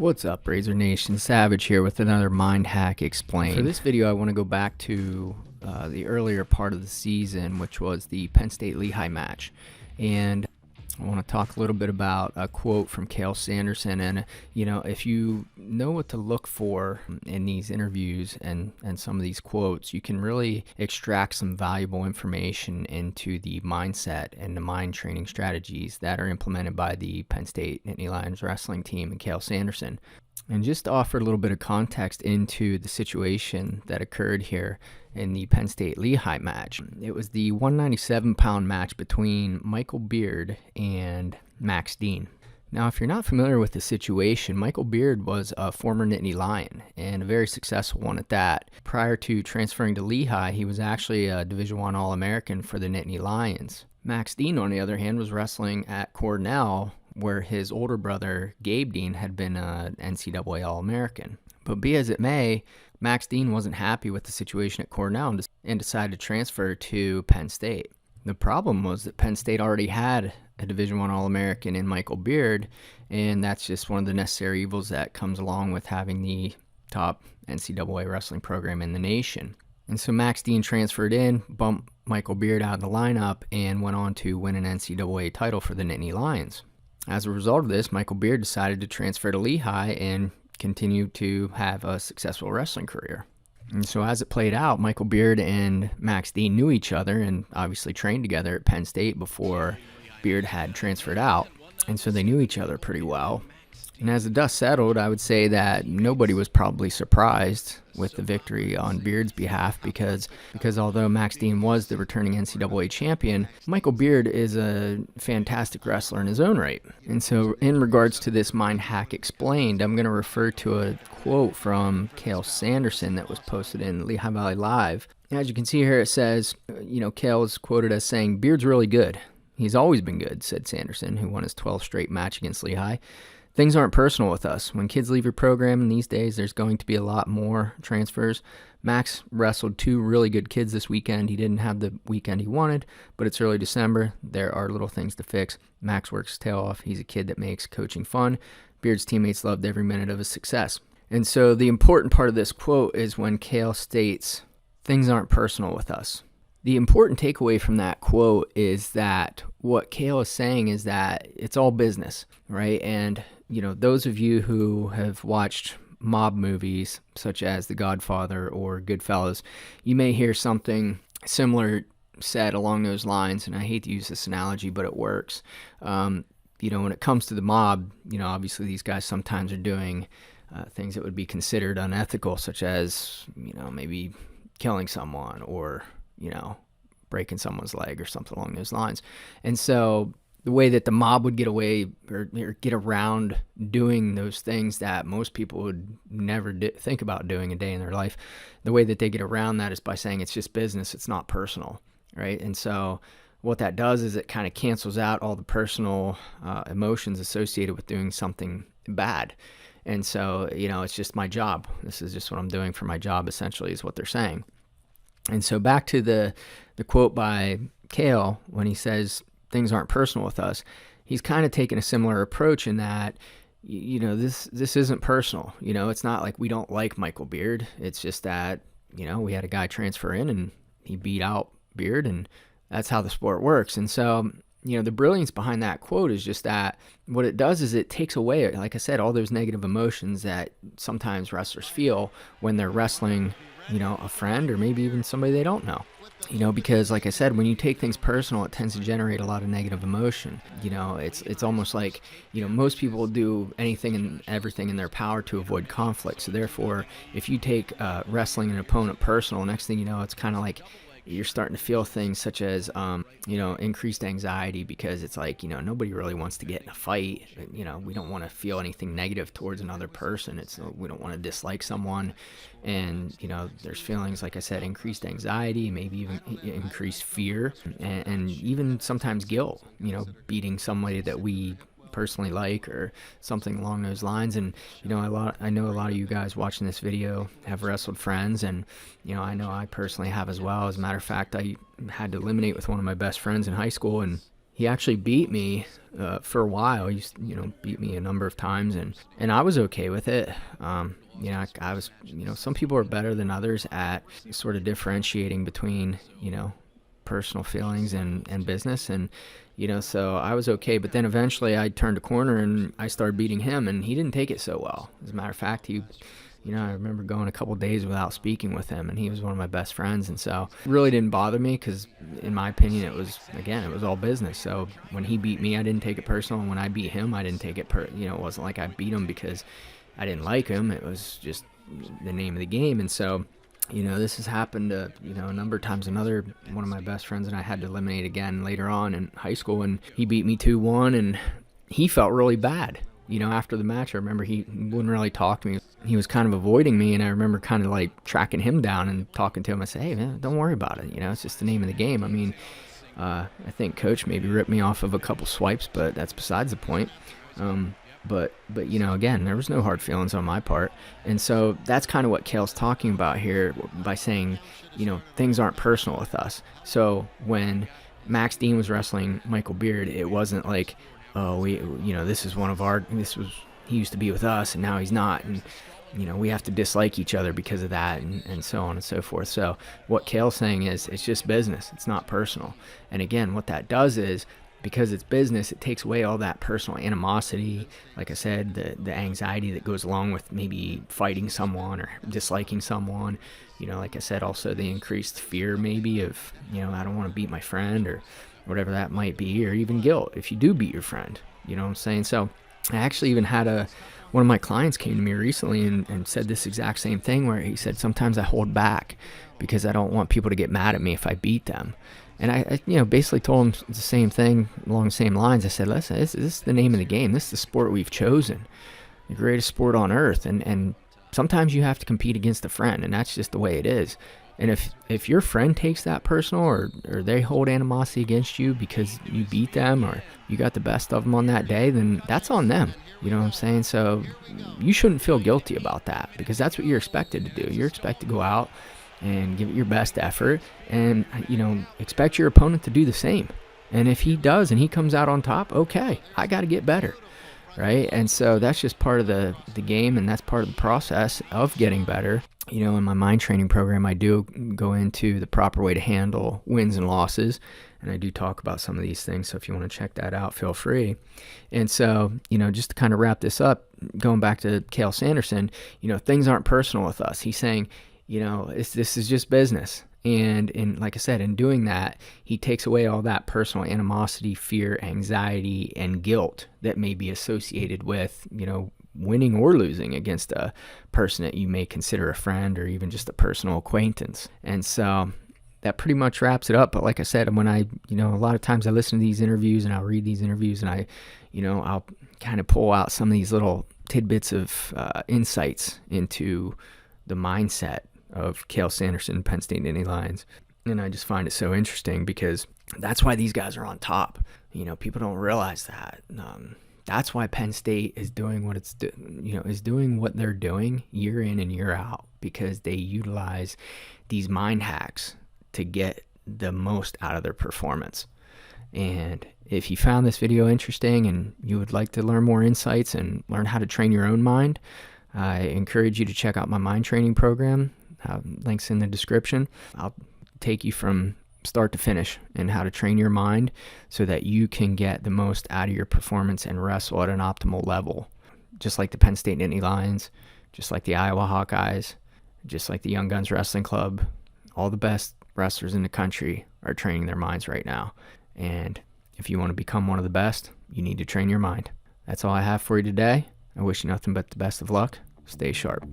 What's up, Razor Nation? Savage here with another Mind Hack Explained. For this video, I want to go back to the earlier part of the season, which was the Penn State-Lehigh match. And I want to talk a little bit about a quote from Cael Sanderson. And, you know, if you know what to look for in these interviews and some of these quotes, you can really extract some valuable information into the mindset and the mind training strategies that are implemented by the Penn State Nittany Lions wrestling team and Cael Sanderson. And just to offer a little bit of context into the situation that occurred here in the Penn State-Lehigh match. It was the 197-pound match between Michael Beard and Max Dean. Now, if you're not familiar with the situation, Michael Beard was a former Nittany Lion, and a very successful one at that. Prior to transferring to Lehigh, he was actually a Division I All-American for the Nittany Lions. Max Dean, on the other hand, was wrestling at Cornell, where his older brother, Gabe Dean, had been an NCAA All-American. But be as it may, Max Dean wasn't happy with the situation at Cornell and decided to transfer to Penn State. The problem was that Penn State already had a Division I All-American in Michael Beard, and that's just one of the necessary evils that comes along with having the top NCAA wrestling program in the nation. And so Max Dean transferred in, bumped Michael Beard out of the lineup, and went on to win an NCAA title for the Nittany Lions. As a result of this, Michael Beard decided to transfer to Lehigh and continue to have a successful wrestling career. And so as it played out, Michael Beard and Max Dean knew each other and obviously trained together at Penn State before Beard had transferred out. And so they knew each other pretty well. And as the dust settled, I would say that nobody was probably surprised with the victory on Beard's behalf because although Max Dean was the returning NCAA champion, Michael Beard is a fantastic wrestler in his own right. And so in regards to this Mind Hack Explained, I'm going to refer to a quote from Cael Sanderson that was posted in Lehigh Valley Live. As you can see here, it says, Cael is quoted as saying, "Beard's really good. He's always been good," said Sanderson, who won his 12th straight match against Lehigh. "Things aren't personal with us. When kids leave your program, and these days there's going to be a lot more transfers. Max wrestled two really good kids this weekend. He didn't have the weekend he wanted, but it's early December. There are little things to fix. Max works his tail off. He's a kid that makes coaching fun. Beard's teammates loved every minute of his success." And so the important part of this quote is when Cael states, "Things aren't personal with us." The important takeaway from that quote is that what Cael is saying is that it's all business, right? And those of you who have watched mob movies such as The Godfather or Goodfellas, you may hear something similar said along those lines, and I hate to use this analogy, but it works. When it comes to the mob, obviously these guys sometimes are doing things that would be considered unethical, such as, maybe killing someone or, breaking someone's leg or something along those lines. And so the way that the mob would get away or get around doing those things that most people would never think about doing a day in their life, the way that they get around that is by saying it's just business, it's not personal, right? And so what that does is it kind of cancels out all the personal emotions associated with doing something bad. And so, it's just my job. This is just what I'm doing for my job, essentially, is what they're saying. And so back to the quote by Cael when he says, "Things aren't personal with us," he's kind of taking a similar approach in that, this isn't personal. It's not like we don't like Michael Beard. It's just that, we had a guy transfer in and he beat out Beard, and that's how the sport works. And so, the brilliance behind that quote is just that what it does is it takes away, like I said, all those negative emotions that sometimes wrestlers feel when they're wrestling, a friend or maybe even somebody they don't know. Because like I said, when you take things personal, it tends to generate a lot of negative emotion. It's almost like, most people do anything and everything in their power to avoid conflict. So therefore, if you take wrestling an opponent personal, next thing you know, it's kind of like you're starting to feel things such as, increased anxiety, because it's like, nobody really wants to get in a fight. We don't want to feel anything negative towards another person. We don't want to dislike someone. And, there's feelings, like I said, increased anxiety, maybe even increased fear, and even sometimes guilt, beating somebody that we personally like or something along those lines. And I know a lot of you guys watching this video have wrestled friends, and I know I personally have as well. As a matter of fact, I had to eliminate with one of my best friends in high school, and he actually beat me for a while. He, beat me a number of times, and I was okay with it. I was, some people are better than others at sort of differentiating between, personal feelings and business, and so I was okay. But then eventually I turned a corner and I started beating him, and he didn't take it so well. As a matter of fact, I remember going a couple days without speaking with him, and he was one of my best friends. And so it really didn't bother me because, in my opinion, it was all business. So when he beat me, I didn't take it personal. And when I beat him, I didn't take it it wasn't like I beat him because I didn't like him. It was just the name of the game. And so, this has happened, a number of times. Another one of my best friends and I had to eliminate again later on in high school, and he beat me 2-1, and he felt really bad. After the match, I remember he wouldn't really talk to me. He was kind of avoiding me, and I remember kind of like tracking him down and talking to him. I said, hey, man, don't worry about it. It's just the name of the game. I mean, I think Coach maybe ripped me off of a couple swipes, but that's besides the point. But again, there was no hard feelings on my part. And so that's kind of what Cael's talking about here by saying, things aren't personal with us. So when Max Dean was wrestling Michael Beard, it wasn't like, oh, this is he used to be with us and now he's not. And, we have to dislike each other because of that, and so on and so forth. So what Cael's saying is it's just business. It's not personal. And again, what that does is, because it's business, it takes away all that personal animosity, like I said, the anxiety that goes along with maybe fighting someone or disliking someone. Like I said, also the increased fear maybe of, I don't want to beat my friend or whatever that might be, or even guilt if you do beat your friend. You know what I'm saying? So I actually even had one of my clients came to me recently and said this exact same thing, where he said, sometimes I hold back because I don't want people to get mad at me if I beat them. And I basically told him the same thing along the same lines. I said, listen, this is the name of the game. This is the sport we've chosen, the greatest sport on earth. And sometimes you have to compete against a friend, and that's just the way it is. And if your friend takes that personal, or they hold animosity against you because you beat them or you got the best of them on that day, then that's on them. You know what I'm saying? So you shouldn't feel guilty about that, because that's what you're expected to do. You're expected to go out and give it your best effort, and expect your opponent to do the same. And if he does and he comes out on top, okay, I got to get better, right? And so that's just part of the game, and that's part of the process of getting better. In my mind training program, I do go into the proper way to handle wins and losses, and I do talk about some of these things. So if you want to check that out, feel free. And so, just to kind of wrap this up, going back to Cael Sanderson, things aren't personal with us. He's saying, this is just business. And like I said, in doing that, he takes away all that personal animosity, fear, anxiety, and guilt that may be associated with, winning or losing against a person that you may consider a friend or even just a personal acquaintance. And so that pretty much wraps it up. But like I said, when a lot of times I listen to these interviews and I'll read these interviews, and I'll kind of pull out some of these little tidbits of insights into the mindset of Cael Sanderson, Penn State Nittany Lions. And I just find it so interesting, because that's why these guys are on top. People don't realize that. That's why Penn State is doing what is doing what they're doing year in and year out, because they utilize these mind hacks to get the most out of their performance. And if you found this video interesting and you would like to learn more insights and learn how to train your own mind, I encourage you to check out my mind training program. Links in the description. I'll take you from start to finish and how to train your mind so that you can get the most out of your performance and wrestle at an optimal level. Just like the Penn State Nittany Lions, just like the Iowa Hawkeyes, just like the Young Guns Wrestling Club, all the best wrestlers in the country are training their minds right now. And if you want to become one of the best, you need to train your mind. That's all I have for you today. I wish you nothing but the best of luck. Stay sharp.